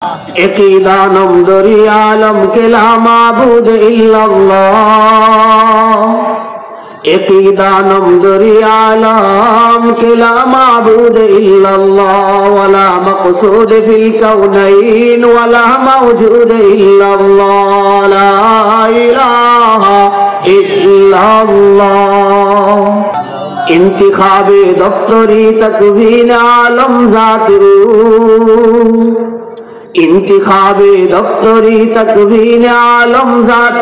इक़ीदानम दरी आलम के ला माबूद इल्लल्लाह, इक़ीदानम दरी आलम के ला माबूद इल्लल्लाह, वला मक़सूद फिल कौनैन वला मौजूद इल्लल्लाह, ला इलाहा इल्लल्लाह। इंतिखाबे दफ्तरी तकवीन आलम ज़ातिरू, इंतिखाबे दफ्तरी तकवीन आलम ज़ात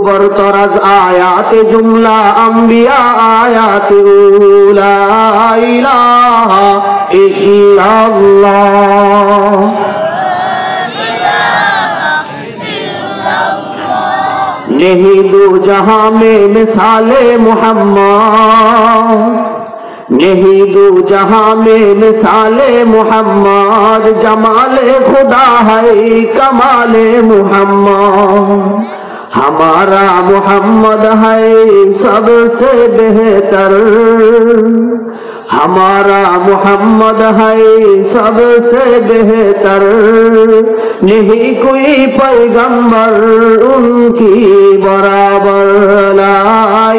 बरतरज आयात जुमला अंबिया आयात ला इलाहा इल्लल्लाह। नहीं दो जहां में मिसाले मोहम्मद, नहीं दो जहां में मिसाले मोहम्मद, जमाले खुदा है कमाले मोहम्मद। हमारा मोहम्मद है सबसे बेहतर, हमारा मोहम्मद है सबसे बेहतर, नहीं कोई पैगंबर उनकी बराबर, ला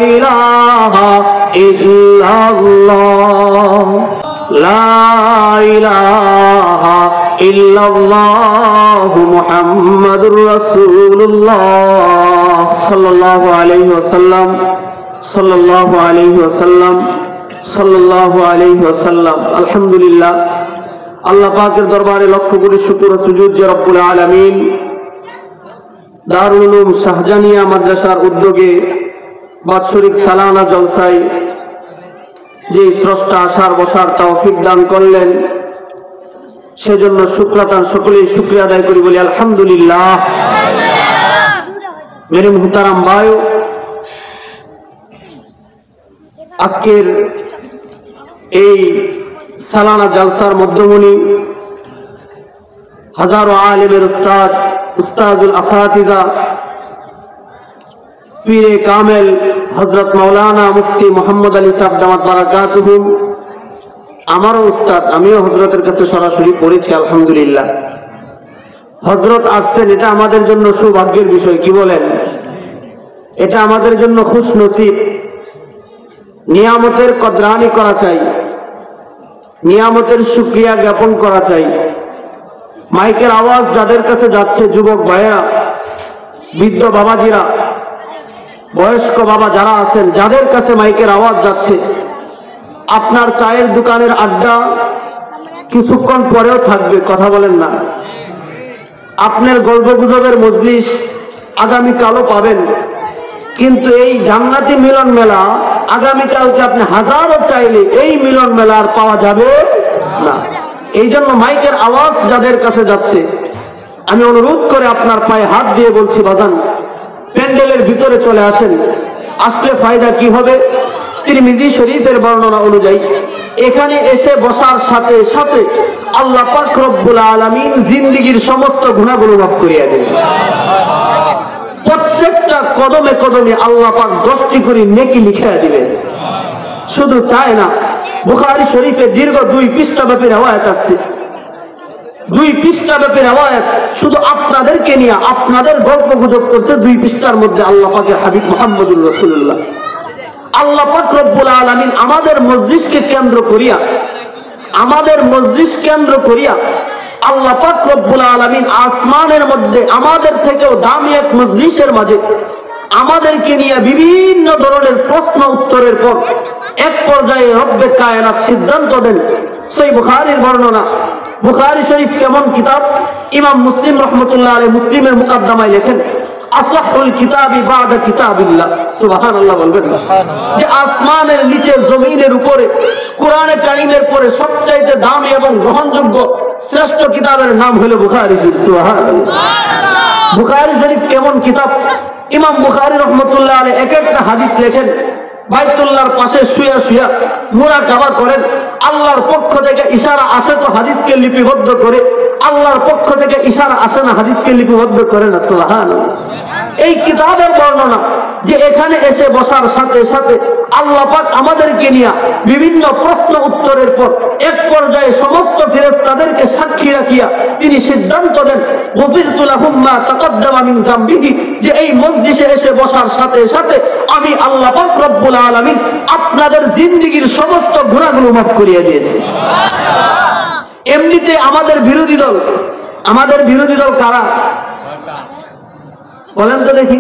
इलाहा इल्लल्लाह, ला इलाहा इल्लल्लाह मुहम्मदुर रसूलुल्लाह सल्लल्लाहु अलैहि वसल्लम, सल्लल्लाहु अलैहि वसल्लम, सल्लल्लाहु अलैहि वसल्लम। अल्हम्दुलिल्लाह, আল্লাহ পাকের দরবারে লক্ষ কোটি শুকর ও সুজুদ যে রব্বুল আলামিন দারুল উলুম শাহজানিয়া মাদ্রাসার উদ্যোগে বাৎসরিক সালানা জলসায় যে স্রষ্টা আসার বসার তৌফিক দান করলেন, সেজন্য শুকরাতান সকলেই শুকরিয়া আদায় করি, বলি আলহামদুলিল্লাহ। মেরে মুহতারাম ভাই, আজকের এই সালানা জলসার মধ্যমণি হাজারো আলেমের উস্তাদ, উস্তাদুল আসাতিজা, পীরে কামেল হযরত মাওলানা মুফতি মোহাম্মদ আলী সাহেব দামাত বারাকাতুহু, আমারও উস্তাদ, আমিও হযরতের কাছে সরাসরি পড়েছি আলহামদুলিল্লাহ। হযরত আসছেন, এটা আমাদের জন্য সৌভাগ্যের বিষয়, কি বলেন? এটা আমাদের জন্য খুশনসিব। নিয়ামতের কদরানি করা চাই, নিয়ামতের শুকরিয়া জ্ঞাপন করা চাই। মাইকের আওয়াজ যাদের কাছে যাচ্ছে, যুবক ভাইয়া, বৃদ্ধ বাবাজিরা, বয়স্ক বাবা যারা আছেন, যাদের কাছে মাইকের আওয়াজ যাচ্ছে, আপনার চায়ের দোকানের আড্ডা কিছুক্ষণ পরেও থাকবে, কথা বলেন না। আপনার গল্পগুজবের মজলিস আগামীকালও পাবেন, কিন্তু এই জান্নাতি মিলন মেলা আগামীকালকে আপনি হাজারো চাইলে এই মিলন মেলা আর পাওয়া যাবে না। এই জন্য মাইকের আওয়াজ যাদের কাছে যাচ্ছে, আমি অনুরোধ করে আপনার পায়ে হাত দিয়ে বলছি, বাজান প্যান্ডেলের ভিতরে চলে আসেন। আসলে ফায়দা কি হবে? তিরমিজি শরীফের বর্ণনা অনুযায়ী এখানে এসে বসার সাথে সাথে আল্লাহ পাক রব্বুল আলামিন জিন্দেগীর সমস্ত গুনাহগুলো মাফ করিয়া দেন। প্রত্যেকটা কদমে কদমে আল্লাহ পাক 10টি করে নেকি লিখিয়ে দিবেন। শুধু তাই না, বুখারী শরীফে দীর্ঘ 2 পৃষ্ঠা ব্যাপী রিওয়ায়াত আছে, 2 পৃষ্ঠা ব্যাপী রিওয়ায়াত শুধু আপনাদেরকে নিয়ে, আপনাদের গল্প গুজব করছে 2 পৃষ্ঠার মধ্যে আল্লাহ পাকের হাবিব মুহাম্মদুর রাসূলুল্লাহ। আল্লাহ পাক রব্বুল আলামিন আমাদের মজলিসকে কেন্দ্র করিয়া, আমাদের মজলিস কেন্দ্র করিয়া আল্লাহ পাক রব্বুল আলামিন আসমানের মধ্যে আমাদের থেকেও দামি এক মজলিসের মাঝে আমাদেরকে নিয়ে বিভিন্ন ধরনের প্রশ্ন উত্তরের পর এক পর্যায়ে রব্বে কায়নাত সিদ্ধান্ত দেন। সহিহ বুখারীর বর্ণনা, বুখারী শরীফ কেমন কিতাব, ইমাম মুসলিম রাহমাতুল্লাহ আলাইহি মুসলিমের মুকদ্দমায় লেখেন, আসহাহুল কিতাবি বাদা কিতাবিল্লাহ। সুবহানাল্লাহ বলবেন যে আসমানের নিচে জমিনের উপরে কোরআনে কারীমের পরে সবচাইতে দামি এবং গ্রহণযোগ্য শ্রেষ্ঠ কিতাবের নাম হলো বুখারী শরীফ। সুবহানাল্লাহ। বুখারী শরীফ কেমন কিতাব, ইমাম বুখারী রাহমাতুল্লাহ আলাইহি এক একটা হাদিস লেখেন, বাইতুল্লাহর পাশে শুয়া শুয়া মুরাকাবা করেন, আল্লাহর পক্ষ থেকে ইশারা আসে তো হাদিসকে লিপিবদ্ধ করে, আল্লাহর পক্ষ থেকে ইশারা আসে না হাদিসকে লিপিবদ্ধ করে না। সুবহানাল্লাহ। এই কিতাবের বর্ণনা যে এখানে এসে বসার সাথে সাথে আল্লাহ পাক আমাদেরকে নিয়ে বিভিন্ন প্রশ্ন উত্তরের পর এক পর্যায়ে সমস্ত ফেরেশতাদেরকে সাক্ষী রাখিয়া তিনি সিদ্ধান্ত দেন গফিরতু লাহুম মা তাকাদ্দামা মিন যামবিহি, যে এই মজলিসে এসে বসার সাথে সাথে আমি আল্লাহ পাক রব্বুল আলামিন আপনাদের জিন্দেগীর সমস্ত গুনাহগুলো মাফ করিয়ে দিয়েছি। এমনিতে আমাদের বিরোধী দল কারা বলেন তো দেখি?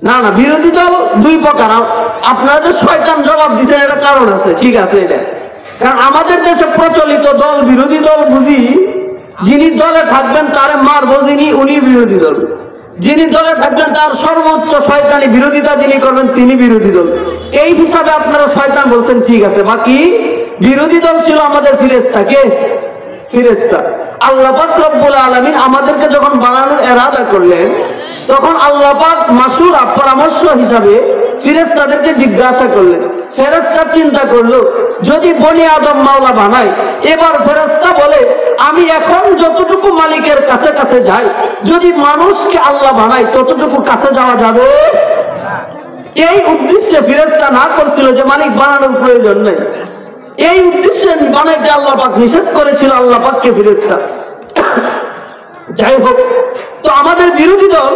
না না, বিরোধী দল দুই প্রকার। আপনারা যে শয়তান জবাব দিচ্ছেন এটা কারণ আছে, ঠিক আছে। এটা কারণ আমাদের দেশে প্রচলিত দল বিরোধী দল বুঝি, যিনি দলে থাকবেন তারে মারবো যিনি, উনি বিরোধী দল। যিনি দলে থাকবেন তার সর্বোচ্চ শয়তানি বিরোধিতা যিনি করবেন তিনি বিরোধী দল। এই হিসাবে আপনারা শয়তান বলছেন, ঠিক আছে। বাকি বিরোধী দল ছিল আমাদের ফেরেশতা। কে? ফেরেশতা। আল্লাহ পাক রব্বুল আলামিন আমাদেরকে যখন বানানোর ইরাদা করলেন তখন আল্লাহ পাক মাশূরা পরামর্শ হিসাবে ফেরেশতাদেরকে জিজ্ঞাসা করলেন। ফেরেশতা চিন্তা করলো যদি বনি আদম মাওলা বানায়, এবার ফেরেশতা বলে আমি এখন যতটুকু মালিকের কাছে কাছে যাই, যদি মানুষকে আল্লাহ বানায় ততটুকু কাছে যাওয়া যাবে? এই উদ্দেশ্যে ফেরেশতা না করছিল যে মালিক বানানোর প্রয়োজন নেই। এই উদ্দেশ্যে বানাইতে আল্লাহ পাক নিষেধ করেছিল আল্লাহ পাককে ফেরেশতা। যাই হোক, তো আমাদের বিরোধী দল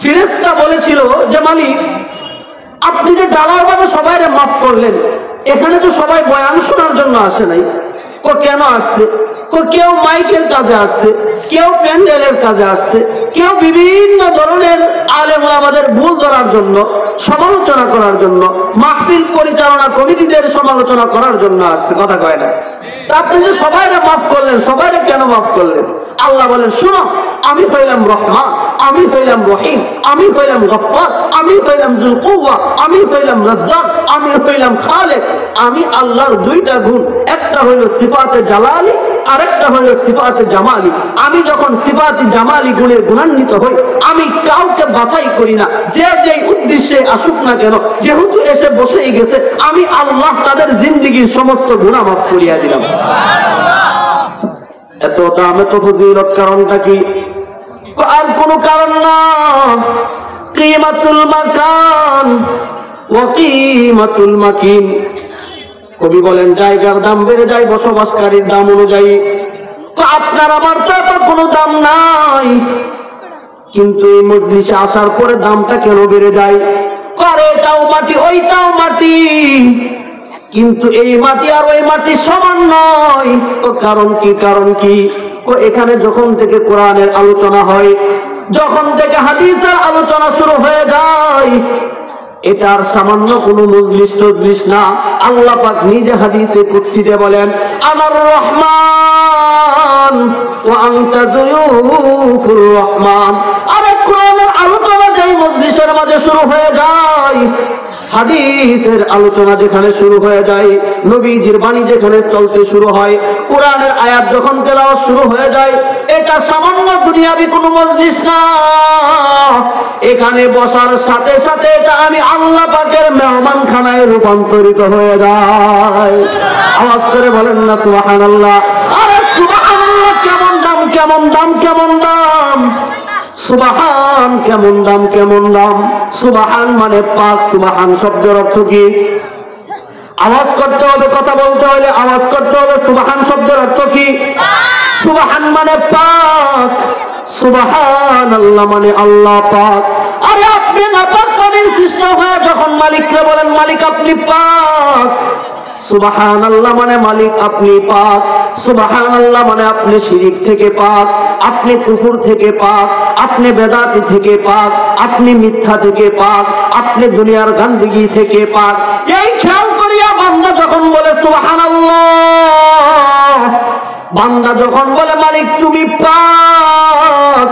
ফেরেশতা বলেছিল যে মালিক আপনি যে ডালার ভাবে সবাইরে মাফ করলেন, এখানে তো সবাই বয়ান শোনার জন্য আসে নাই। কেন আসছে? কেউ মাইকের কাজে আসছে, কেউ প্যান্ডেলের কাজে আসছে, কেউ বিভিন্ন ধরনের আলেম ওলামাদের ভুল ধরার জন্য, সমালোচনা করার জন্য, মাহফিল পরিচালনা কমিটিদের সমালোচনা করার জন্য আসছে। কথা কয় না? তা আপনি যে সবাইরে মাফ করলেন, সবাইরে কেন মাফ করলেন? আল্লাহ বলেন শুনো, আমি হইলাম রহমান, আমি হইলাম রহিম, আমি হইলাম গফফার, আমি হইলাম যুল কুওয়া, আমি হইলাম রাজ্জাক, আমি হইলাম খালেক। আমি আল্লাহর দুইটা গুণ, একটা হইল সিফাতে জালালি, আরেকটা হইল সিফাতে জামালি। আমি যখন সিফাতে জামালি গুণের গুণান্বিত হই, আমি কাউকে বাছাই করি না, যে যে উদ্দেশ্যে আসুক না কেন, যেহেতু এসে বসেই গেছে, আমি আল্লাহ তাদের জিন্দেগীর সমস্ত গুনাহ মাফ করিয়া দিলাম। এত দাম, এত ফজিলত, কারণটা কি? আর কোন কারণ না। কিমাতুল মাকান ওয়া কিমাতুল মাকিন। কবি বলেন জায়গার দাম বেড়ে যায় বসবাসকারীর দাম অনুযায়ী। তো আপনার আমার তো এত কোনো দাম নাই, কিন্তু এই মজলিসে আসার পরে দামটা কেন বেড়ে যায়? করে এটাও মাটি, ওইটাও মাটি, কিন্তু এই মাটি আর ওই মাটি সমান নয়। তো কারণ কি? কারণ কি? এখানে যখন থেকে কোরআনের আলোচনা হয়, যখন থেকে হাদিসের আলোচনা শুরু হয়ে যায়, এটা আর সামান্য কোনো মজলিস না। আল্লাহ পাক নিজে হাদিসে কুদসিতে বলেন আমার রহমান ওয়া আনতা যুয়ুফুর রহমান। আরে কোরআনের আলোচনা যেই মজলিসের মাঝে শুরু হয়ে যায়, হাদিসের আলোচনা যেখানে শুরু হয়ে যায়, নবীজির বাণী যেখানে চলতে শুরু হয়, কোরআনের আয়াত যখন তেলাওয়াত শুরু হয়ে যায়, এটা সামান্য দুনিয়াবি কোনো মজলিস না। এখানে বসার সাথে সাথে এটা আমি আল্লাহ পাকের মেহমানখানায় রূপান্তরিত হয়ে যায়। আওয়াজ করে বলেন না সুবহানাল্লাহ। আরে সুবহানাল্লাহ, কেমন দাম, কেমন দাম, কেমন দাম! সুবহান, কেমন দাম, কেমন দাম! সুবহান মানে পাক। সুবহান শব্দের অর্থ কি? আওয়াজ করতে হবে, কথা বলতে হলে আওয়াজ করতে হবে। সুবহান শব্দের অর্থ কি? সুবহান মানে পাক, সুবহানাল্লাহ মানে আল্লাহ পাক। আরে আপনি নাপাক পানির সৃষ্টি হয়ে যখন মালিককে বলেন মালিক আপনি পাক, সুবহানাল্লাহ মানে মালিক আপনি পাক, সুবহানাল্লাহ মানে আপনি শিরিক থেকে পাক, আপনি কুফর থেকে পাক, আপনি বেদাতি থেকে পাক, আপনি মিথ্যা থেকে পাক, আপনি দুনিয়ার গান্দিগি থেকে পাক। এই খেয়াল করিয়া বান্দা যখন বলে সুবহানাল্লাহ, বান্দা যখন বলে মালিক তুমি পাক,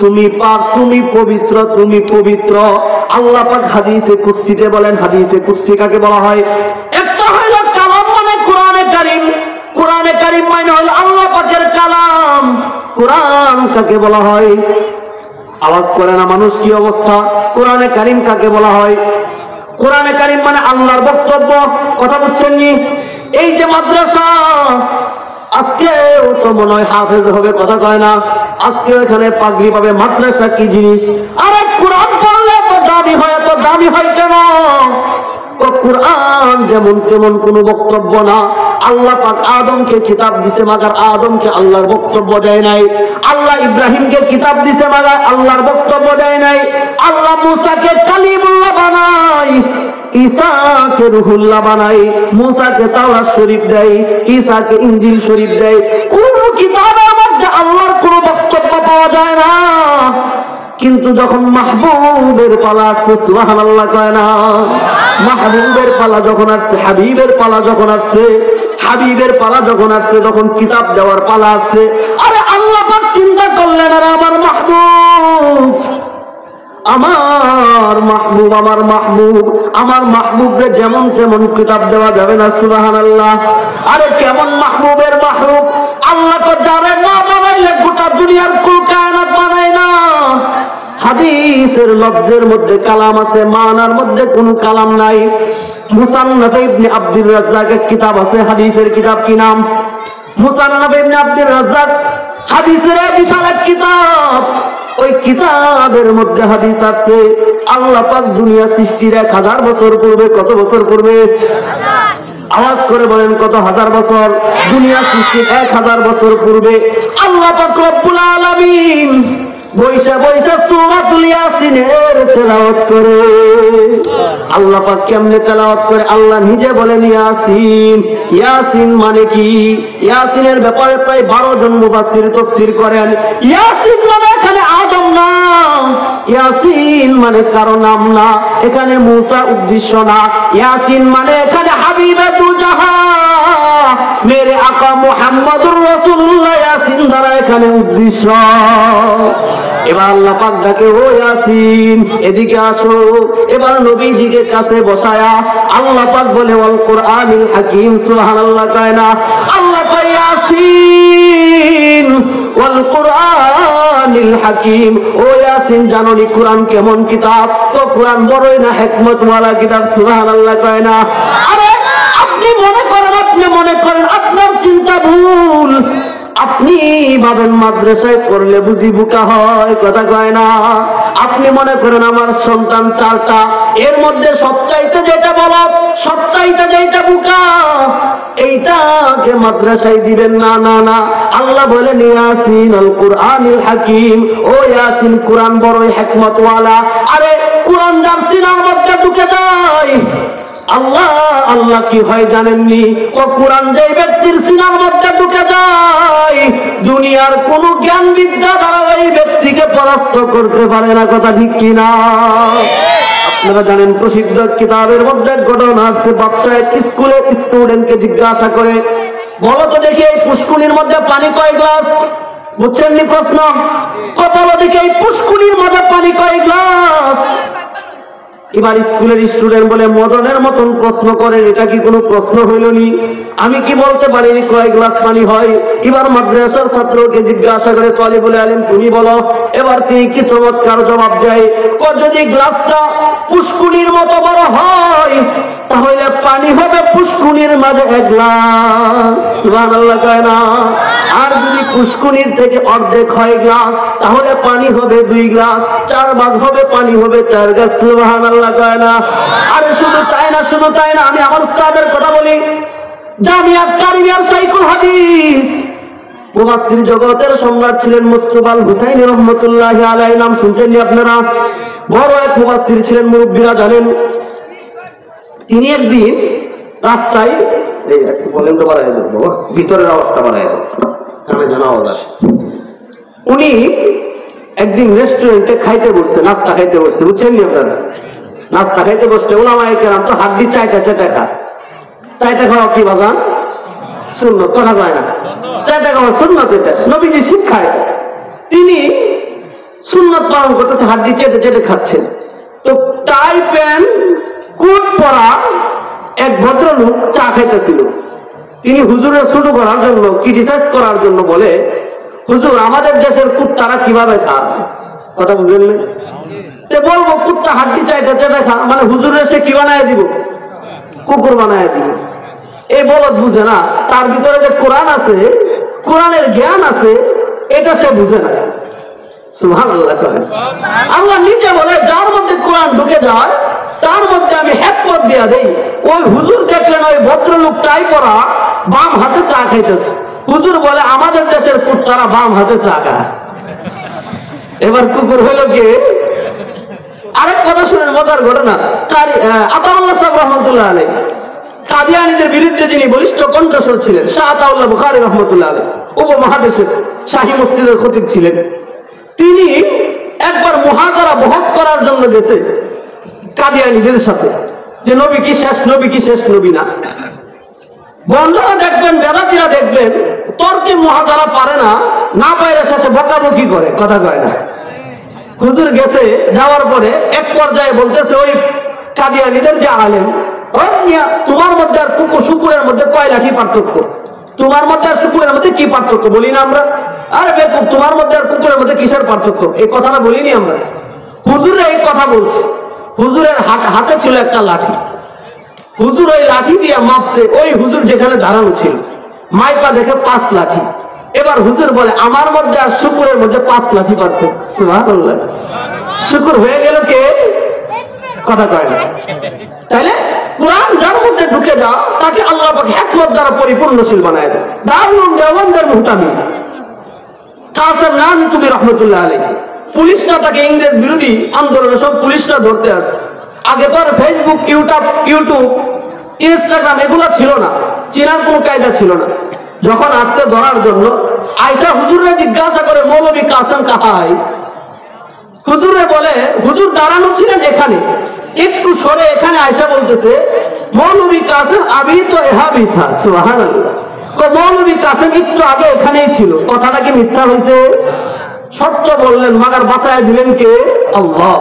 তুমি পাক, তুমি পবিত্র, তুমি পবিত্র। আল্লাহ পাক হাদিসে কুদসিতে বলেন, হাদিসে কুদসি কাকে বলা হয়? একটা হইল কালাম মানে কোরআনে কারীম, কোরআনে কারীম মানে হলো আল্লাহ পাকের কালাম। কোরআন কাকে বলা হয়? আওয়াজ করে না মানুষ, কি অবস্থা? কোরআনে কারীম কাকে বলা হয়? কোরআনে কারীম মানে আল্লাহর বক্তব্য। কথা বুঝছেন নি? এই যে মাদ্রাসা, আজকেও তো মনে হয় হাফেজ হবে, কথা কয় না? আজকে এখানে পাগড়ি পাবে। মাদ্রাসা কি জিনিস? আরে কোরআন পড়লে তো দামি হয়, এত দামি হয় কেন? কোরআন যেমন তেমন কোন বক্তব্য না। আল্লাহ পাক আদমকে কিতাব দিছে, মাগার আদমকে আল্লাহর বক্তব্য দেয় নাই। আল্লাহ ইব্রাহিমকে কিতাব দিছে, মাগার আল্লাহর বক্তব্য দেয় নাই। আল্লাহ মুসাকে কালিমুল্লাহ বানায়, ঈসাকে রুহুল্লাহ বানায়। মুসাকে তাওরাত শরীফ দেয়, ঈসাকে ইনজিল শরীফ দেয়। কোন কিতাবের মধ্যে আল্লাহর কোন বক্তব্য পাওয়া যায় না। কিন্তু যখন মাহবুবের পালা আসছে, সুবহানাল্লাহ কয় না? মাহবুবের পালা যখন আসছে, হাবিবের পালা যখন আসছে, হাবিবের পালা যখন আসছে, যখন কিতাব দেওয়ার পালা আসছে, আরে আল্লাহ পাক চিন্তা করলেন, আর আমার মাহবুব, আমার মাহবুব, আমার মাহবুব, আমার মাহবুবকে যেমন তেমন কিতাব দেওয়া যাবে না। সুবহানাল্লাহ। আরে কেমন মাহবুবের মাহবুব? আল্লাহ তো যারে না বানাইলে গোটা দুনিয়ার কুল কায়নাত বানায় না। হাদিসের লফজের মধ্যে কালাম আছে, মানার মধ্যে কোনো কালাম নাই। মুসান্নাফ ইবনে আব্দুর রাজ্জাকের কিতাব আছে, হাদিসের কিতাব কি নাম? মুসান্নাফ ইবনে আব্দুর রাজ্জাক, হাদিসের বিশাল এক কিতাব। ওই কিতাবের মধ্যে হাদিস আছে, আল্লাহ পাক দুনিয়া সৃষ্টির 1000 বছর পূর্বে, কত বছর পূর্বে? আওয়াজ করে বলেন, কত হাজার বছর? দুনিয়া সৃষ্টির 1000 বছর পূর্বে আল্লাহ পাক রব্বুল আলামিন বৈশা বৈশা সূরাতুল ইয়াসিনের তেলাওয়াত করে। আল্লাহ পাক কেমনে তেলাওয়াত করে? আল্লাহ নিজে বলেন ইয়াসিন। ইয়াসিন মানে কি? ইয়াসিনের ব্যাপারে প্রায় 12 জন মুফাসসির তাফসীর করেন। ইয়াসিন মানে এখানে আদম না, ইয়াসিন মানে কারো নাম না, এখানে মূসা উদ্দেশ্য না। ইয়াসিন মানে এখানে হাবিবে দু জাহান মেরে আকা মুহাম্মদুর রাসূলুল্লাহ, ইয়াসিন দ্বারা এখানে উদ্দেশ্য। এবার আল্লাহ পাক ডাকে, ও ইয়াসিন এদিকে আসো। এবার নবীজিকে কাছে বসায়া আল্লাহ পাক বলে, ওয়াল কুরআনিল হাকিম। সুবহানাল্লাহ কয় না? আল্লাহ কয় ইয়াসিন ওয়াল কুরআনিল হাকিম। ও ইয়াসিন জানোনি কোরআন কেমন কিতাব? তো কোরআন বড়ই না হিকমত ওয়ালা কিতাব। সুবহানাল্লাহ কয় না? আরে আপনি মনে করেন আপনার চিন্তা ভুল। আপনি ভাবেন মাদ্রাসায় পড়লে বুঝি বুকা হয়, কথা কয় না? আপনি মনে করেন আমার সন্তান 4টা, এর মধ্যে সবচাইতে যেটা বলো, সবচাইতে যেটা বুকা, এইটাকে মাদ্রাসায় দিবেন না। না না, আল্লাহ বলেন ইয়াসিন আল কুরআনিল হাকিম। ও ইয়াসিন, কোরআন বড়ই হিকমত ওয়ালা। আরে কোরআন যার সিনার মধ্যে ঢুকে যায়, আল্লাহ আল্লাহ কি হয় জানেননি? কোরআন যেই ব্যক্তির সিনার মধ্যে ঢুকে যায়, দুনিয়ার কোন জ্ঞান বিদ্যা দ্বারা ওই ব্যক্তিকে পরাস্ত করতে পারে না। কথা ঠিক কিনা? আপনারা জানেন, প্রসিদ্ধ কিতাবের মধ্যে ঘটনা আছে। বাদশাহ স্কুলে স্টুডেন্টকে জিজ্ঞাসা করে, বলো তো দেখি এই পুষ্কুনির মধ্যে পানি কয় গ্লাস? বুঝছেন নি প্রশ্ন? বলো দেখি এই পুষ্কুনির মধ্যে পানি কয় গ্লাস? এবার স্কুলের স্টুডেন্ট বলে, মদনের মতন প্রশ্ন করে, এটা কি কোনো প্রশ্ন হইল নি? আমি কি বলতে পারি কয় গ্লাস পানি হয়? এবার মাদ্রাসার ছাত্রকে জিজ্ঞাসা করে, তালিবুল ইলম তুমি বলো। এবার তিনি কি চমৎকার জবাব দেয়, যদি গ্লাসটা পুষ্কুনির মতো বড় হয়, তাহলে পানি হবে পুষ্কুনির মাঝে 1 গ্লাস। সুবহানাল্লাহ কয় না? আর যদি পুষ্কুনির থেকে অর্ধেক হয় গ্লাস, তাহলে পানি হবে 2 গ্লাস, 4 ভাগ হবে পানি হবে 4 গ্লাস। সুবহানাল্লাহ কয় না? আরে শুধু তাই না, শুধু তাই না, আমি আমার উস্তাদের কথা বলি। জামিয়াত কারিমিয়ার শাইখুল হাদিস, মুফাসসির জগতের সম্রাট ছিলেন মুস্তাফা আল হুসাইনি রাহমাতুল্লাহি আলাইহি। নাম শুনছেন নি আপনারা? বড় এক মুফাসসির ছিলেন, মুরব্বিরা জানেন। তিনি একদিন রাস্তায়, এই একটু বলেন তো বাড়াই দেবো, ভিতরের আওয়াজটা বাড়াই দেবো, কানে যেন আওয়াজ আসে। উনি একদিন রেস্টুরেন্টে খাইতে বসছে, নাস্তা খাইতে বসছে। বুঝছেন নি আপনারা? নাস্তা খাইতে বসছে, ওলামায়ে কেরাম তো হাত দিয়ে চাইটা খা। চাইটা খাওয়া কি বাজান? সুন্নত। কথা কয় না? চাইটা খাওয়া সুন্নত, এটা নবীজি শিক্ষায়। তিনি সুন্নত পালন করতেছে, হাত দিয়ে চেটে খাচ্ছেন। তো টাই প্যান্ট কোট পরা এক ভদ্রলোক চা খাইতেছিল। তিনি হুজুরের ছোট করার জন্য, ক্রিটিসাইজ করার জন্য বলে, হুজুর আমাদের দেশের কুত্তারা কিভাবে খায়? কথা বুঝলেন? বলবো কুত্তা হাড্ডি চাইটা চেটে খা, মানে হুজুরের সে কি বানায় দিব? কুকুর বানায় দিব। এই বলদ বুঝে না, তার ভিতরে যে কোরআন আছে, কোরআনের জ্ঞান আছে, এটা সে বুঝে না। সুবহানাল্লাহ করেন। আল্লাহ নিজে বলে যার মধ্যে কোরআন ঢুকে যায় তার মধ্যে আমি হেকমত দিয়া দেই। ওই হুজুর দেখলেন ওই ভদ্রলোক টাই পরা বাম হাতে চা খাইতেছে। হুজুর বলে আমাদের দেশের কুত্তারা বাম হাতে চা খায়। এবার কুকুর হইল কি? আরেক কথা শুনেন, মজার ঘটনা। আতাউল্লাহ সাহেব রহমতুল্লাহ আলাইহি কাদিয়ানীদের বিরুদ্ধে যিনি বলিষ্ঠ কণ্ঠস্বর ছিলেন, শাহ আতাউল্লাহ বুখারী রহমতুল্লাহ আলাইহি উপমহাদেশের শাহী মসজিদের খতিব ছিলেন। তিনি একবার মুহাদারা বহস করার জন্য গেছে কাদিয়ানীদের সাথে, যে নবী কি শেষ নবী কি শেষ নবী না। বন্ধুরা দেখবেন, বেদাতীরা দেখবেন, তর্কে মুহাদারা পারে না, না পাইলে শেষে বকাবকি করে, কথা কয় না। হুজুর গেছে, যাওয়ার পরে এক পর্যায়ে বলতেছে ওই কাদিয়ানীদের যে আলেম, তোমার মধ্যে আর শুকুরের মধ্যে কয় লাঠি পার্থক্য? তোমার মধ্যে আর শুকুরের মধ্যে কি পার্থক্য বলি না আমরা? আরে বেকুব, তোমার মধ্যে আর কুকুরের মধ্যে কিসের পার্থক্য? এই কথাটা বলিনি আমরা। হুজুর এই কথা বলছে। হুজুরের হাতে ছিল একটা লাঠি। হুজুর ওই লাঠি দিয়ে মাপছে, ওই হুজুর যেখানে দাঁড়ানো ছিল মাইপা দেখে 5 লাঠি। এবার হুজুর বলে আমার মধ্যে আর শুকুরের মধ্যে 5 লাঠি পার্থক্য। সুবহানাল্লাহ। শুকুর হয়ে গেল কে? কথা কয় না। তাইলে কোরআন যার মধ্যে ঢুকে যাও তাকে আল্লাহ পাক হিকমত দ্বারা পরিপূর্ণশীল বানায় দেয়। দারুল দেওবন্দের মুহতামি কাসেম নানতুবি রহমাতুল্লাহ আলাইহি, পুলিশরা তাকে ইংরেজ বিরোধী আন্দোলনে সব পুলিশরা ধরতে আসছে। আগে তো আর ফেসবুক, ইউটিউব, ইনস্টাগ্রাম এগুলো ছিল না, চেনার কোনো কায়দা ছিল না। যখন আসছে ধরার জন্য, আয়েশা হুজুররে জিজ্ঞাসা করে মৌলভী কাসেম কাহাই? হুজুরে বলে, হুজুর দাঁড়ানো ছিলেন এখানে, একটু সরে এখানে আয়েশা বলতেছে মৌলভী কাসেম আবি তো এহাবি থা। সুবহানাল্লাহ। মৌলভী কাসেম একটু আগে এখানেই ছিল। কথাটা কি মিথ্যা হয়েছে? সত্য বললেন, মাগার বাঁচায় দিলেন কে? আল্লাহ।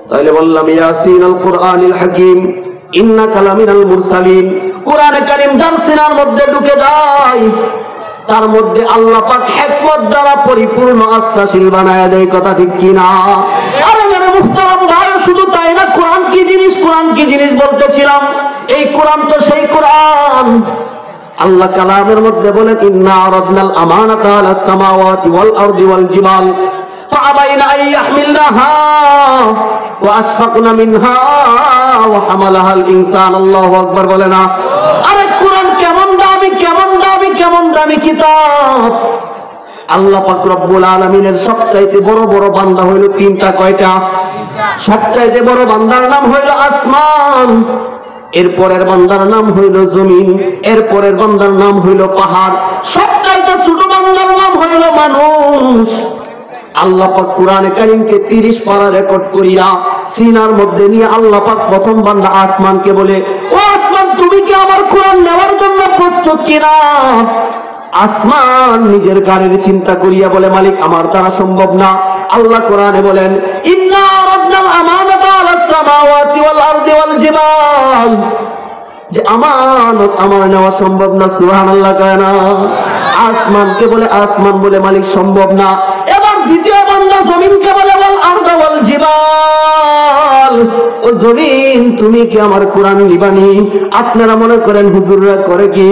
তাইলে বললাম ইয়াসিন আল কুরআনিল হাকিম ইন্নাকা লামিনাল মুরসালিন। কোরআনে কারীম যার সিনার মধ্যে ঢুকে যায় তার মধ্যে আল্লাহ পাক হিকমত দ্বারা পরিপূর্ণ আস্থাশীল বানায় দেয়। কথা ঠিক কি না? আরে মেরে মুহতারাম ভাই, শুধু তাই না, কোরআন কি জিনিস, কোরআন কি জিনিস বলতেছিলাম। এই কোরআন তো সেই কোরআন। আল্লাহ কালামের মধ্যে বলেন ইন্না আরাদনাল আমানাতা আলাস সামাওয়াতি ওয়াল আরদি ওয়াল জিবাল ফাআবাইনা আন ইয়াহমিলনাহা ওয়া আশফাকনা মিনহা ওয়া হামালাহাল ইনসান। আল্লাহু আকবার বলে না? আরে কোরআন কেমন দামি, কেমন দামি, কেমন দামি কিতাব। আল্লাহ পাক রব্বুল আলামিনের সবচাইতে বড় বড় বান্দা হইল 3টা। কয়টা? সবচাইতে বড় বান্দার নাম হইল আসমান, এরপরের বান্দার নাম হইল জমিন, এরপরের বান্দার নাম হইল পাহাড়, সবচাইতে ছোট বান্দার নাম হইল মানুষ। আল্লাহ পাক কোরআনে কারীমকে 30 পারা রেকর্ড করিয়া সিনার মধ্যে নিয়ে আল্লাহ পাক প্রথম বান্দা আসমানকে বলে, ও আসমান, তুমি কি আমার কোরআন নেওয়ার জন্য প্রস্তুত কিনা? আসমান নিজের গাড়ির চিন্তা করিয়া বলে, মালিক আমার দ্বারা সম্ভব না। আল্লাহ কোরআনে বলেন ইন্না আরাদনাল আমানাতা আলাস সামাওয়াতি ওয়াল আরদি ওয়াল জিবাল, যে আমানত আমার নেওয়া সম্ভব না। সুবহানাল্লাহ কয় না? আসমানকে বলে, আসমান বলে মালিক সম্ভব না। এবার দ্বিতীয় বান্দা জমিনকে বলে ওয়াল আরদা ওয়াল জিবাল, ও জমিন তুমি কি আমার কোরআন নিবানি? আপনারা মনে করেন হুজুররা করে কি,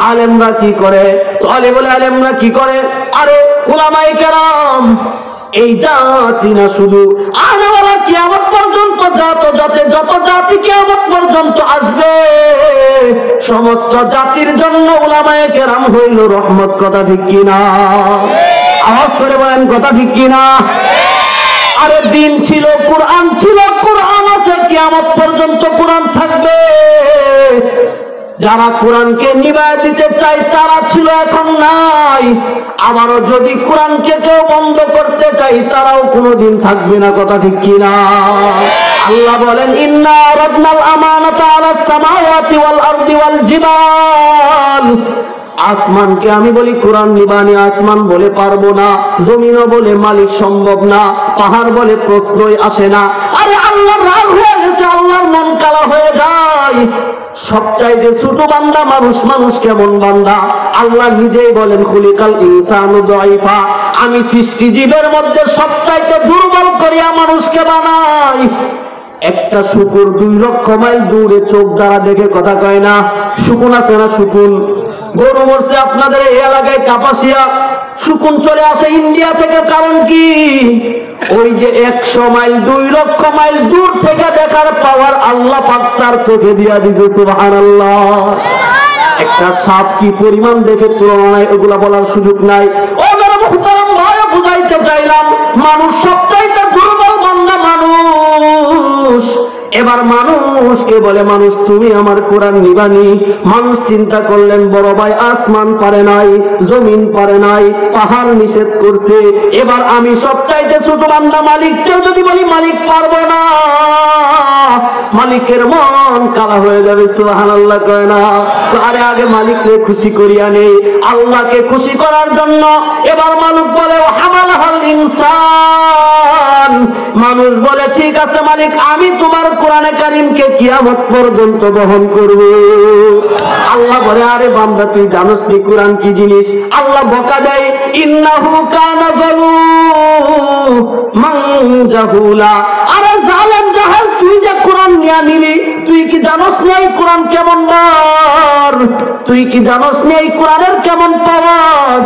আলেমরা কি করে, তালেবুল আলেমরা কি করে? আরে উলামায়ে কেরাম এই জাতি না, শুধু আনাওয়ালা কিয়ামত পর্যন্ত যত জাতি কিয়ামত পর্যন্ত আসবে সমস্ত জাতির জন্য উলামায়ে কেরাম হইল রহমত। কথা ঠিক কি না? আওয়াজ করে বলেন, কথা ঠিক কি না? আরে দিন ছিল, কোরআন ছিল, কোরআন আছে, কিয়ামত পর্যন্ত কোরআন থাকবে। যারা কোরআনকে নিভায় দিতে চায় তারা ছিল, এখন নাই। আবারও যদি কোরআনকে কেউ বন্ধ করতে চাই তারাও কোনোদিন থাকবে না। কথা ঠিক কি না? আল্লাহ বলেন ইন্না আরাদনাল আমানাতা আলাস সামাওয়াতি ওয়াল আরদি ওয়াল জিবাল। আসমানকে আমি বলি কোরআন নিবানি, আসমান বলে পারবো না, জমিনও বলে মালিক সম্ভব না, পাহাড় বলে প্রশ্নই আসে না। আরে আল্লাহর রাগ হয়ে গেছে, আল্লাহর মন কালা হয়ে যায়। সবচাইতে ছোট বান্দা মানুষ। মানুষ কেমন বান্দা? আল্লাহ নিজেই বলেন খুলিকাল ইনসানু দাইফা, আমি সৃষ্টি জীবের মধ্যে সবচাইতে দুর্বল করিয়া মানুষকে বানাই। একটা শুকুর 2 লক্ষ মাইল দূরে চোখ দ্বারা দেখে, কথা কয় না? শুকুন আছে না? শুকুন গরু মরছে আপনাদের এই এলাকায় কাপাসিয়া, সুকুন চলে আসে ইন্ডিয়া থেকে। কারণ কি? ওই যে 100 মাইল 2 লক্ষ মাইল দূর থেকে দেখার পাওয়ার আল্লাহ পাক তার চোখে দিয়া দিয়েছে। সুবহানাল্লাহ। একটা সাপ কি পরিমাণ দেখে তুলনায় ওগুলা বলার সুযোগ নাই। ও যারা মুহতারাম ভাই, বুঝাইতে চাইলাম মানুষ সবচাইতে দুর্বল বান্দা মানুষ। এবার মানুষকে বলে, মানুষ তুমি আমার কোরআন নিবানি। মানুষ চিন্তা করলেন বড় ভাই আসমান পারে নাই, জমিন পারে নাই, পাহাড় নিষেধ করছে, এবার আমি সবচাইতে ছোট বান্দা মালিককেও যদি বলি মালিক পারবো না, মালিকের মন কালা হয়ে যাবে। সুবহানাল্লাহ কয় না? আরে আগে মালিককে খুশি করিয়া নেই, আল্লাহকে খুশি করার জন্য। এবার মালিক বলে হামালাল ইনসান, মানুষ বলে ঠিক আছে মালিক, আমি তোমার কোরআনে কারীমকে কিয়ামত পর্যন্ত বহন করব। আল্লাহ বলে আরে বান্দা তুই জানোস নি কোরআন কি জিনিস? আল্লাহ বকা দেয়, ইন্নাহু কানা যালুমান জাহুলা। আরে জালেম জাহেল, তুই যে কোরআন নিয়া নিলি, তুই কি জানোস নি এই কোরআন কেমন বার? তুই কি জানোস নি এই কোরআনের কেমন পাওয়ার?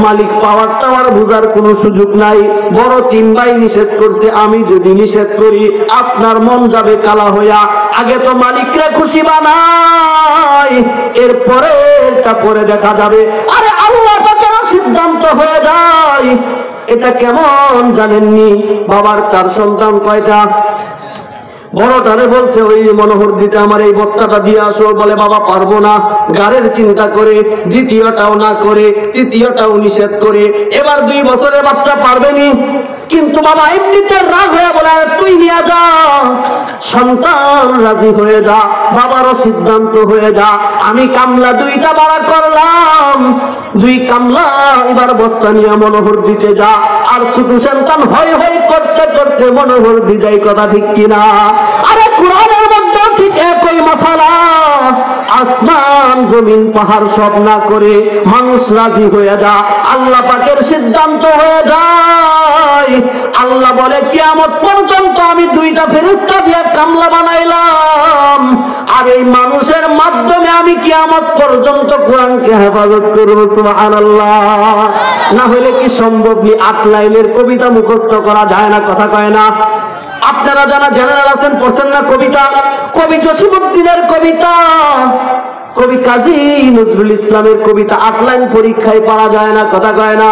মালিক পাওয়ার টাওয়ার বুঝার কোনো সুযোগ নাই। বড় 3 ভাই নিষেধ করছে, আমি যদি নিষেধ করি আপনার মন যাবে কালা হইয়া। আগে তো মালিকরা খুশি বানাই, এরপরে এটা পরে দেখা যাবে। আরে আল্লাহ পাকের সিদ্ধান্ত হয়ে যায়। এটা কেমন জানেননি? বাবার 4 সন্তান কয়টা? বড়টারে বলছে ওই মনোহর দিতে আমার এই বস্তাটা দিয়ে আসো, বলে বাবা পারবো না, গাড়ির চিন্তা করে। দ্বিতীয়টাও না করে, তৃতীয়টাও নিষেধ করে। এবার 2 বছরের বাচ্চা পারবেনি, কিন্তু বাবা এমনিতে রাগ হয়ে বলে তুই নিয়ে যা। সন্তান রাজি হয়ে যা, বাবারও সিদ্ধান্ত হয়ে যা। আমি কামলা 2টা ভাড়া করলাম, 2 কামলা এবার বস্তা নিয়ে মনোহর দিতে যা। আর ছোট সন্তান হয় হয় করতে করতে মনোহর দি যায়। কথা ঠিক কিনা? আরে কোরআনের মধ্যে ঠিক একই মাসালা। আসমান জমিন পাহাড় সব না করে মানুষ রাজি হয়ে যা, আল্লাহ পাকের সিদ্ধান্ত হয়ে যায়। আল্লাহ বলে কিয়ামত পর্যন্ত আমি 2টা ফেরেশতা দিয়ে কামলা বানাইলাম, আর এই মানুষের মাধ্যমে আমি কিয়ামত পর্যন্ত কোরআনকে হেফাজত করব। সুবহানাল্লাহ। না হলে কি সম্ভব? 8 লাইনের কবিতা মুখস্থ করা যায় না। কথা কয় না? আপনারা যারা জেনারেল আছেন পড়ছেন না কবিতা? কবি জসিমউদ্দিনের কবিতা, কবি কাজী নজরুল ইসলামের কবিতা 8 লাইন পরীক্ষায় পারা যায় না। কথা কয় না?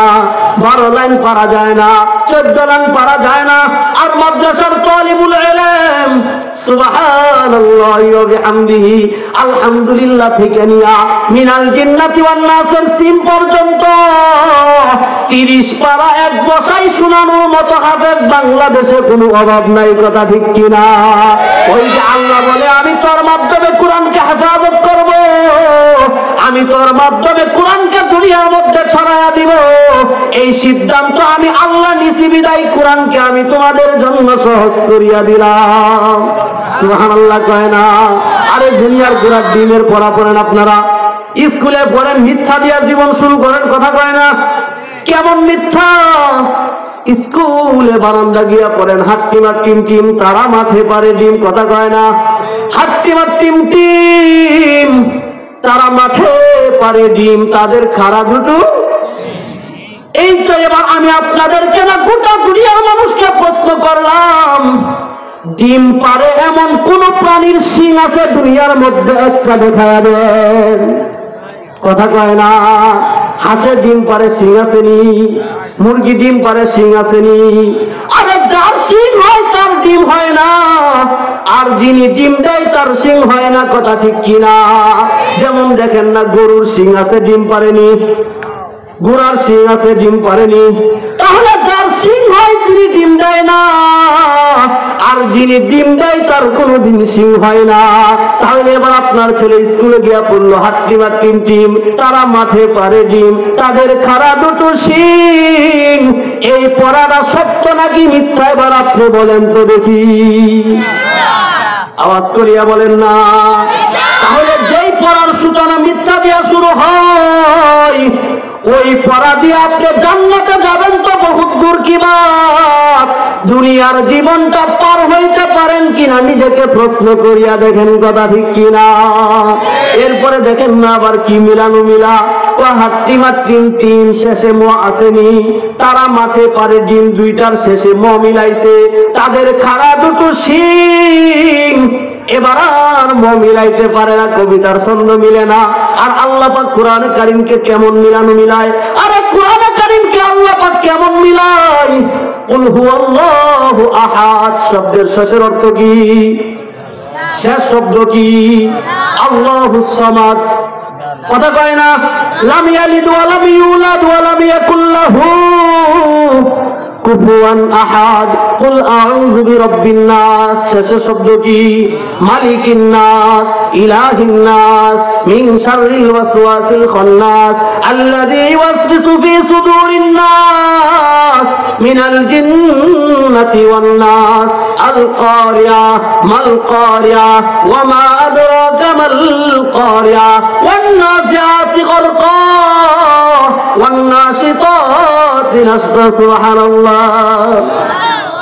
12 লাইন পারা যায় না, 14 লাইন পারা যায় না। আর মাদ্রাসার তালিবুল ইলম সুবহানাল্লাহি ওয়া বিহামদিহি আলহামদুলিল্লাহ থেকে নিয়া মিনাল জিন্নাতি ওয়ান নাসের সিম পর্যন্ত 30 পারা এক বসাই শোনানোর মতো হাফেজ বাংলাদেশে কোনো অভাব নাই। কথা ঠিক কিনা? ওই যে আল্লাহ বলে আমি তোর মাধ্যমে কোরআনকে হেফাজত করব, আমি তোর মাধ্যমে কোরআনকে দুনিয়ার মধ্যে ছড়ায়া দিব। এই সিদ্ধান্ত আমি আল্লাহ নিছি বিদায় কোরআনকে আমি তোমাদের জন্য সহজ করিয়া দিলাম। সুবহানাল্লাহ কয় না? আরে দুনিয়ার গোড়ার দিনের পড়া পড়েন আপনারা, স্কুলে পড়েন, মিথ্যা দিয়া জীবন শুরু করেন। কথা কয় না? কেমন মিথ্যা? স্কুলে বারান্দা গিয়া পড়েন, হাট্টিমা টিম টিম তারা মাঠে পারে ডিম। কথা কয় না? হাট্টিমা টিম টিম তারা মাঠে পারে ডিম, তাদের খাড়া দুটো। এই তো এবার আমি আপনাদেরকে না গোটা দুনিয়ার মানুষকে প্রশ্ন করলাম, ডিম পারে এমন কোন প্রাণীর শিং আছে দুনিয়ার মধ্যে? একটা দেখা দেন। কথা কয় না? হাঁসের ডিম পারে শিং আসেনি, মুরগি ডিম পারে শিং আসেনি। আরে যার শিং হয় তার ডিম হয় না, আর যিনি ডিম দেয় তার শিং হয় না। কথা ঠিক কিনা? যেমন দেখেন না, গরুর শিং আছে ডিম পারেনি, ঘোড়ার শিং আছে ডিম পারেনি। তাহলে যার শিং হয় তিনি ডিম দেয় না, আর যিনি ডিম দেয় তার কোনোদিন শিং হয় না। তাহলে এবার আপনার ছেলে স্কুলে গিয়া পড়লো, হাট্টিমা টিম টিম তারা মাঠে পারে ডিম, তাদের খাড়া দুটো শিং। এই পড়াটা সত্য নাকি মিথ্যা? এবার আপনি বলেন তো দেখি, আওয়াজ করিয়া বলেন না। তাহলে যেই পড়ার সূচনা মিথ্যা দিয়া শুরু হয়, ওই পড়া দিয়ে আপনি জান্নাতে যাবেন তো বহুত দূর কি বাত। দুনিয়ার জীবনটা পার হইতে পারেন কিনা নিজেকে প্রশ্ন করিয়া দেখেন, কথা ঠিক কিনা। এরপরে দেখেন না আবার কি মিলানো মিলা, হাত্তি মাত্রিম তিন শেষে ম আসেনি, তারা মাঠে পারে ডিম দুইটার শেষে ম মিলাইছে, তাদের খাড়া দুটো শিং এবার আর ম মিলাইতে পারে না, কবিতার ছন্দ মিলে না। আর আল্লাহ পাক কোরআনে কারীমকে কেমন মিলানো মিলায়, আরে কোরআনে কারীমকে আল্লাহ পাক কেমন মিলায়। কুল হুয়াল্লাহু আহাদ শব্দের শেষের অর্থ কি? শেষ শব্দ কি? আল্লাহুস সামাদ। কথা কয় না? লাম ইয়ালিদ ওয়া লাম ইউলাদ ওয়া লাম ইয়াকুল লাহু কুফুয়ান আহাদ। কুল আউযু বিরাব্বিন নাস শেষের শব্দ কি? মালিকিন নাস ইলাহিন নাস মিন শাররিল ওয়াসওয়াসিল খান্নাস আল্লাযী ইউওয়াসওয়িসু ফি সুদুরিন নাস মিনাল জিন্নাতি ওয়ান নাস। আল কারিয়া মাল কারিয়া ওয়া মা আদরাকা মাল কারিয়া ওয়ান নাজিআতি গরকা ওয়ান নাশিতাতি নাশতা। সুবহানাল্লাহ।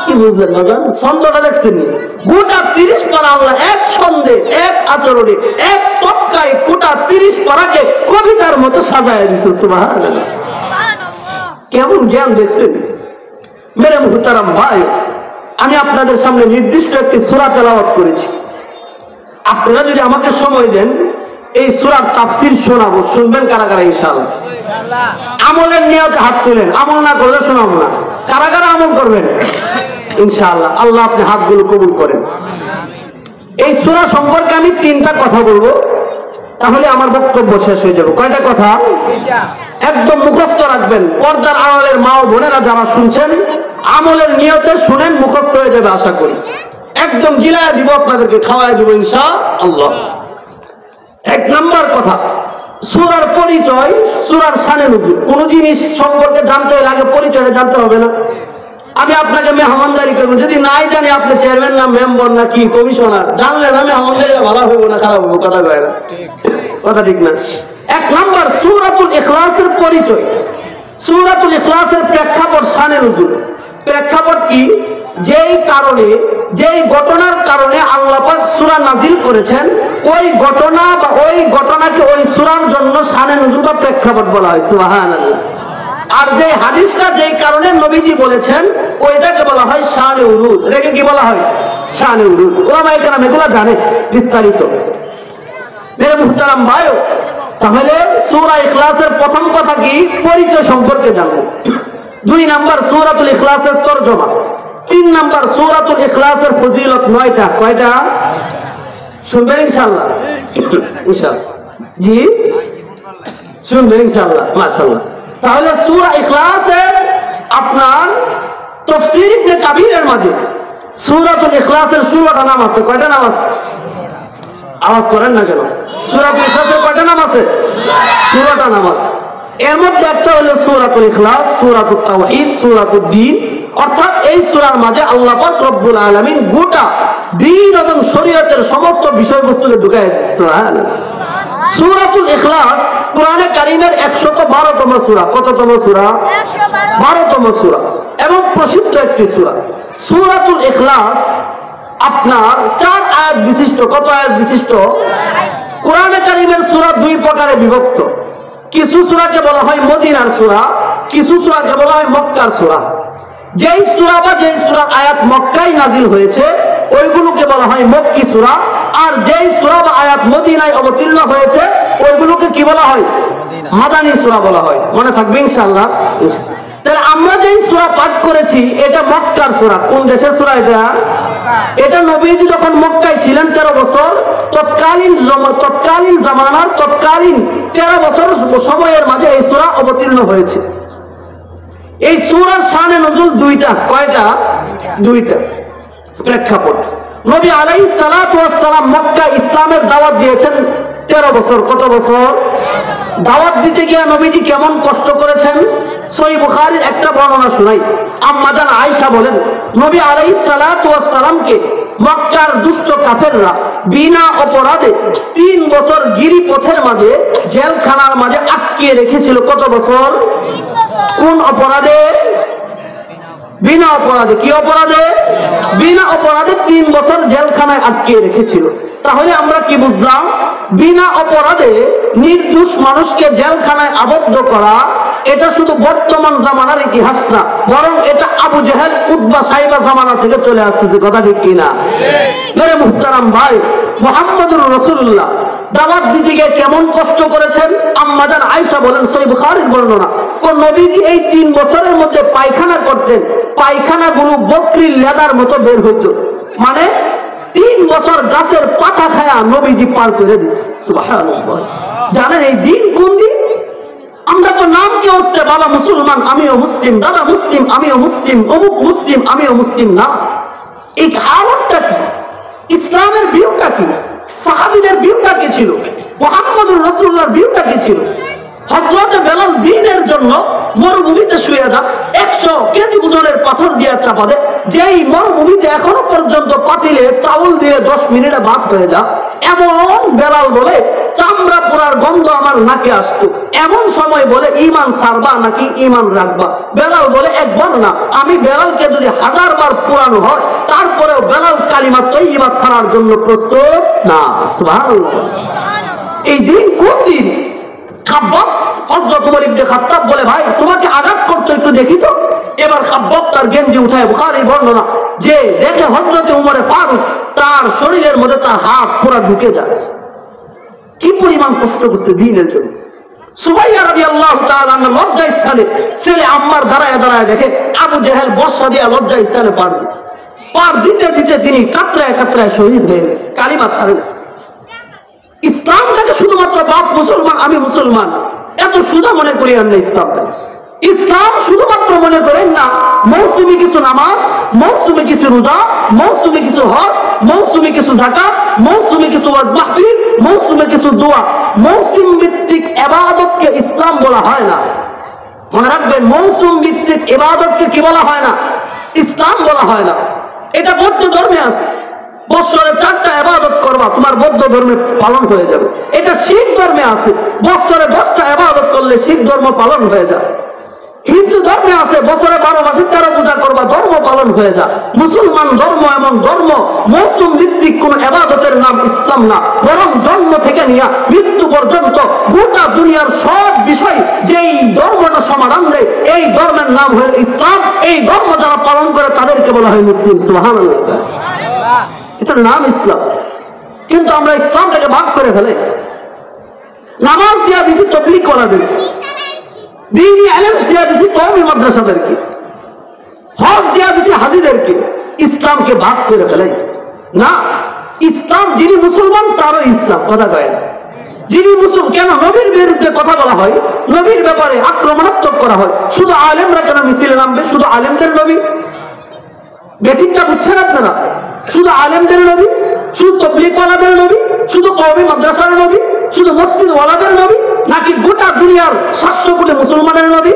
কি বুঝলেন না? ছন্দটা দেখছেন? গোটা 30 পারা আল্লাহ এক ছন্দে, এক আচরণে, এক তক্কায় গোটা 30 পারাকে কবিতার মতো সাজায় দিচ্ছে। সুবহানাল্লাহ। কেমন জ্ঞান দেখছেন মেরে মুহতারাম ভাই। আমি আপনাদের সামনে নির্দিষ্ট একটি সূরা তেলাওয়াত করেছি। আপনারা যদি আমাকে সময় দেন এই সূরার তাফসীর শোনাবো। শুনবেন কারা কারা? ইনশাআল্লাহ। আমলের নিয়তে হাত তুলেন, আমল না করলে শোনাবো না। কারা কারা আমল করবেন? ইনশাআল্লাহ। আল্লাহ আপনি হাতগুলো কবুল করেন। এই সূরা সম্পর্কে আমি 3টা কথা বলবো, তাহলে আমার বক্তব্য শেষ হয়ে যাবে। কয়টা কথা? একদম মুখস্থ রাখবেন। পর্দার আড়ালের মা ও বোনেরা যারা শুনছেন আমলের নিয়তে শুনেন, মুখস্থ হয়ে যাবে আশা করি। একদম গিলায় দিব আপনাদেরকে, খাওয়ায় দিব ইনশাআল্লাহ। 1 নাম্বার কথা, সূরার পরিচয়, সূরার শানে নুজুল। কোন জিনিস সম্পর্কে জানতে হলে আগে পরিচয়টা জানতে হবে না? আমি আপনাকে মেহমানদারি করবো, যদি নাই জানি আপনি চেয়ারম্যান না মেম্বার না কি কমিশনার, জানলেন আমি মেহমানদারি ভালো হইব না খারাপ হইব? কথা কয় না, কথা ঠিক না? 1 নাম্বার সূরাতুল ইখলাসের পরিচয়। সূরাতুল ইখলাসের প্রেক্ষাপট, শানে নুজুল। প্রেক্ষাপট কি? যেই কারণে, যেই ঘটনার কারণে আল্লাহ পাক সূরা নাজিল করেছেন, ওই ঘটনা বা ওই ঘটনাকে ওই সূরার জন্য শানে নুজুল বা প্রেক্ষাপট বলা হয়। সুবহানাল্লাহ। আর যে হাদিসটা যেই কারণে নবীজি বলেছেন ওইটাকে বলা হয় শানে উরুদ। এটাকে কি বলা হয়? শানে উরুদ। ওলামায়ে কেরাম এগুলো জানে বিস্তারিত। মেরে মুহতারাম ভাই, তাহলে সূরা ইখলাসের প্রথম কথা কি? পরিচয় সম্পর্কে জানবো। 2 নাম্বার সূরাতুল ইখলাসের তরজমা। 3 নাম্বার সূরাতুল ইখলাসের ফজিলত 9টা। কয়টা? শুনবেন ইনশাআল্লাহ? ইনশাআল্লাহ। জি শুনবেন ইনশাআল্লাহ। মাশাআল্লাহ। তাহলে সূরা ইখলাসের আপনার তাফসীর ইবনে কাবীরের মাঝে সূরাতুল ইখলাসের 16টা নাম আছে। কয়টা নাম আছে? আওয়াজ করেন না কেন? সূরাতুল ইখলাসের কয়টা নাম আছে? 16টা নাম আছে। এর মধ্যে একটা হলো সূরাতুল ইখলাস, সূরাতুত তাওহীদ, সূরাতুদ দ্বীন। অর্থাৎ এই সূরার মাঝে আল্লাহ পাক রব্বুল আলামিন গোটা দ্বীন এবং শরীয়তের সমস্ত বিষয়বস্তুকে ঢুকায় দিয়েছেন। সুবহানাল্লাহ। সূরাতুল ইখলাস কোরআনে কারীমের 112তম সূরা। কততম সূরা? 12তম সূরা এবং প্রসিদ্ধ একটি সূরা। সূরাতুল ইখলাস আপনার 4 আয়াত বিশিষ্ট। কত আয়াত বিশিষ্ট? কোরআনে কারীমের সূরা 2 প্রকারে বিভক্ত। কিছু সূরাকে বলা হয় মদিনার সূরা, কিছু সূরাকে বলা হয় মক্কার সূরা। যেই সূরা বা যেই সূরার আয়াত মক্কায় নাজিল হয়েছে ওইগুলোকে বলা হয় মক্কি সূরা, আর যেই সূরা বা আয়াত মদিনায় অবতীর্ণ হয়েছে ওইগুলোকে কি বলা হয়? মাদানী সূরা বলা হয়। মনে থাকবে ইনশাআল্লাহ। তাহলে আমরা যেই সূরা পাঠ করেছি এটা মক্কার সূরা। কোন দেশের সূরা এটা? এটা নবীজি যখন মক্কায় ছিলেন 13 বছর, তৎকালীন জামানার তৎকালীন 13 বছর সময়ের মাঝে এই সূরা অবতীর্ণ হয়েছে। এই সূরার শানে নজুল 2টা। কয়টা? 2টা। প্রেক্ষাপট, নবী আলাইহিস সালাতু ওয়াস সালাম মক্কা ইসলামের দাওয়াত দিয়েছেন 13 বছর। কত বছর? দাওয়াত দিতে গিয়ে নবীজি কেমন কষ্ট করেছেন? সহিহ বুখারীর একটা বর্ণনা শোনাই। আম্মা জান আয়েশা বলেন, নবী আলাইহিস সালাতু ওয়াস সালামকে মক্কার দুষ্ট কাফেররা বিনা অপরাধে 3 বছর গিরিপথের মাঝে জেলখানার মাঝে আটকিয়ে রেখেছিল। কত বছর? 3 বছর। কোন অপরাধে? বিনা অপরাধে। কি অপরাধে? বিনা অপরাধে 3 বছর জেলখানায় আটকিয়ে রেখেছিল। তাহলে আমরা কি বুঝলাম? বিনা অপরাধে নির্দোষ মানুষকে জেলখানায় আবদ্ধ করা এটা শুধু বর্তমান জামানার ইতিহাস না, বরং এটা আবু জেহেল উতবা সাইবা জামানা থেকে চলে আসছে। যে কথা ঠিক কিনা? মেরে মুহতারাম ভাই, মুহাম্মদুর রাসূলুল্লাহ দাওয়াত দিতে গিয়ে কেমন কষ্ট করেছেন। আম্মা জান আয়েশা বলেন, সহিহ বুখারীর বর্ণনা, কোন নবীজি এই 3 বছরের মধ্যে পায়খানা করতেন, পায়খানাগুলো বকরির লেদার মতো বের হইত। মানে 3 বছর গাছের পাতা খায়া নবীজি পার করে দিচ্ছে। সুবহানাল্লাহ। জানেন এই দিন কোন দিন? আমরা তো নামকে হচ্ছে বাবা মুসলমান আমিও মুসলিম, দাদা মুসলিম আমিও মুসলিম, অমুক মুসলিম আমিও মুসলিম না। এই হালতটা কি? ইসলামের ভিউটা কি? সাহাবীদের ভিউটা কি ছিল? মুহাম্মদুর রাসূলুল্লাহর ভিউটা কি ছিল? হযরত বেলাল দ্বীনের জন্য মরুভূমিতে শুয়ে যা 100 কেজি ওজনের পাথর দিয়ে চাপা দেয়, যেই মরুভূমিতে এখনো পর্যন্ত পাতিলে চাউল দিয়ে 10 মিনিটে ভাত হয়ে যা। এমন বেলাল বলে চামড়া পোড়ার গন্ধ আমার নাকে আসতো। এমন সময় বলে ঈমান ছাড়বা নাকি ঈমান রাখবা? বেলাল বলে একবার না, আমি বেলালকে যদি 1000 বার পুরানো হয় তারপরেও বেলাল কালিমা তয়্যিবা ছাড়ার জন্য প্রস্তুত না। সুবহানাল্লাহ। এই দিন কোন দিন? খাব্বাব, হযরত ওমর ইবনে খাত্তাব বলে, ভাই তোমাকে আঘাত করতে একটু দেখি তো। এবার খাব্বাব তার গেঞ্জি উঠায়, বুখারী বর্ণনা, যে দেখে হযরত ওমরে ফারুক তার শরীরের মধ্যে তার হাত পুরো ঢুকে যায়। কি পরিমাণ কষ্ট করছে দ্বীনের জন্য। সুমাইয়া রাদিয়াল্লাহু তাআলা আনহা লজ্জা স্থানে ছেলে আম্মার দাঁড়ায় দাঁড়ায় দেখে আবু জেহেল বর্ষা দিয়ে লজ্জা স্থানে পার দিতে দিতে তিনি কাতরায় কাতরায় শহীদ হয়ে গেছে। কালিমা ছাড়েন। ইসলামটাকে শুধুমাত্র বাপ মুসলমান আমি মুসলমান এত সুদা মনে করি না। ইসলাম শুধুমাত্র মনে করেন না মৌসুমী কিছু নামাজ, মৌসুমী কিছু রোজা, মৌসুমী কিছু হজ, মৌসুমী কিছু যাকাত, মৌসুমী কিছু ওয়াজ মাহফিল, মৌসুমী কিছু দোয়া। মৌসুম ভিত্তিক ইবাদতকে ইসলাম বলা হয় না। মনে রাখবেন, মৌসুম ভিত্তিক ইবাদতকে কি বলা হয় না? ইসলাম বলা হয় না। এটা বৌদ্ধ ধর্মে আছে, বছরে 4টা ইবাদত করবা, তোমার বৌদ্ধ ধর্মে পালন হয়ে যাবে। এটা শিখ ধর্মে আছে, বছরে 10টা ইবাদত করলে শিখ ধর্ম পালন হয়ে যায়। হিন্দু ধর্মে আছে, বছরে 12 মাসে 13 পূজা করবা, ধর্ম পালন হয়ে যায়। মুসলমান ধর্ম এমন ধর্ম মৌসুম ভিত্তিক কোন ইবাদতের নাম ইসলাম না, বরং জন্ম থেকে নিয়ে মৃত্যু পর্যন্ত গোটা দুনিয়ার সব বিষয় যেই ধর্মটা সমাধান দেয় এই ধর্মের নাম হলো ইসলাম। এই ধর্ম যারা পালন করে তাদেরকে বলা হয় মুসলিম। সুবহানাল্লাহ। এটার নাম ইসলাম। কিন্তু আমরা ইসলামটাকে ভাগ করে ফেলেছি। নামাজ দিয়া দিছি তাবলীগ করা দেবে, দ্বীনি ইলম দিয়া দিছি কওমি মাদ্রাসাদেরকে, হজ দিয়া দিছি হাজীদেরকে। ইসলামকে ভাগ করে ফেলেছি না। ইসলাম যিনি মুসলমান তারও ইসলাম। কথা কয় না? যিনি মুসলমান, কেন নবীর বিরুদ্ধে কথা বলা হয়, নবীর ব্যাপারে আক্রমণাত্মক করা হয়, শুধু আলেমরা কেন মিছিলে নামবে? শুধু আলেমদের নবী? বেসিকটা বুঝছেন আপনারা? শুধু আলেমদের নবী, শুধু তাবলীগওয়ালাদের নবী, শুধু কওমি মাদ্রাসার নবী, শুধু মসজিদওয়ালাদের নবী, নাকি গোটা দুনিয়ার 700 কোটি মুসলমানের নবী?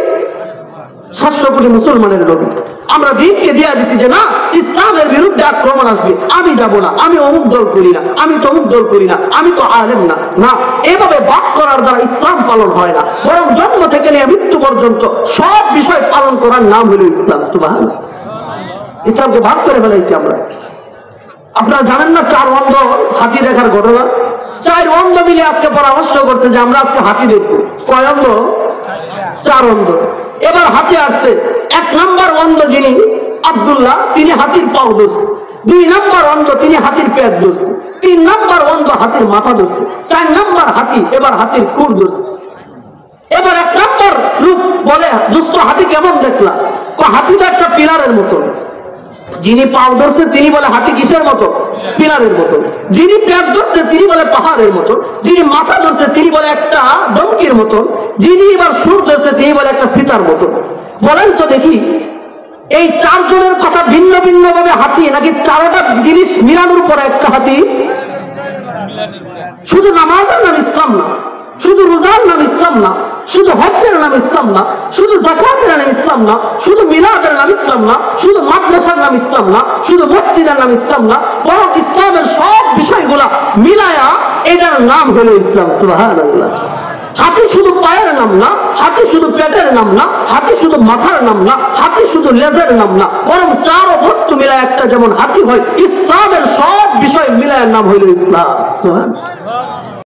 700 কোটি মুসলমানের নবী। আমরা দিনকে দিয়ে দিচ্ছি যে না, ইসলামের বিরুদ্ধে আক্রমণ আসবে, আমি যাব না, আমি অমুক দল করি না, আমি তমুক দল করি না, আমি তো আলেম না। না, এভাবে ভাগ করার দ্বারা ইসলাম পালন হয় না, বরং জন্ম থেকে নিয়ে মৃত্যু পর্যন্ত সব বিষয় পালন করার নাম হলো ইসলাম। সুবহানাল্লাহ। ইসলামকে ভাগ করে ফেলাইছি আমরা। আপনারা জানেন না 4 অন্ধ হাতি দেখার ঘটনা? 4 অন্ধ মিলে আজকে পরামর্শ করছে যে আমরা আজকে হাতি দেখবো। কয় অন্ধ? 4 অন্ধ। এবার হাতি আসছে। 1 নম্বর অন্ধ যিনি আব্দুল্লাহ, তিনি হাতির পাও ধরছে। 2 নম্বর অন্ধ তিনি হাতির পেট ধরছে। 3 নম্বর অন্ধ হাতির মাথা ধরছে। 4 নম্বর হাতি এবার হাতির খুর ধরছে। এবার 1 নম্বর লোক বলে, দুষ্ট হাতি কেমন দেখলা? হাতি তো একটা পিলারের মতো। যিনি পাও ধরছে তিনি বলে হাতি কিসের মতো? পিলারের মতো। যিনি পেট ধরছে তিনি বলে পাহাড়ের মতো। যিনি মাথা ধরছে তিনি বলে একটা ডঙ্কির মতো। যিনি এবার সুর ধরছে তিনি বলে একটা ফিতার মতো। বলেন তো দেখি, এই 4 জনের কথা ভিন্ন ভিন্ন ভাবে হাতি, নাকি 4টা জিনিস মিলানোর পরে একটা হাতি? শুধু নামাজের নাম ইসলাম না, শুধু রোজার নাম ইসলাম না, শুধু হজ্জের নাম ইসলাম না, শুধু যাকাতের নাম ইসলাম না, শুধু মিলাদের নাম ইসলাম না, শুধু মাদ্রাসার নাম ইসলাম না, শুধু মসজিদের নাম ইসলাম না, বরং ইসলামের সব বিষয়গুলা মিলায়া এটার নাম হলো ইসলাম। সুবহানাল্লাহ। হাতি শুধু পায়ের নাম না, হাতি শুধু পেটের নাম না, হাতি শুধু মাথার নাম না, হাতি শুধু লেজের নাম না, বরং চারো বস্তু মিলায় একটা যেমন হাতি হয়, ইসলামের সব বিষয় মিলায়ের নাম হইল ইসলাম। সুবহানাল্লাহ।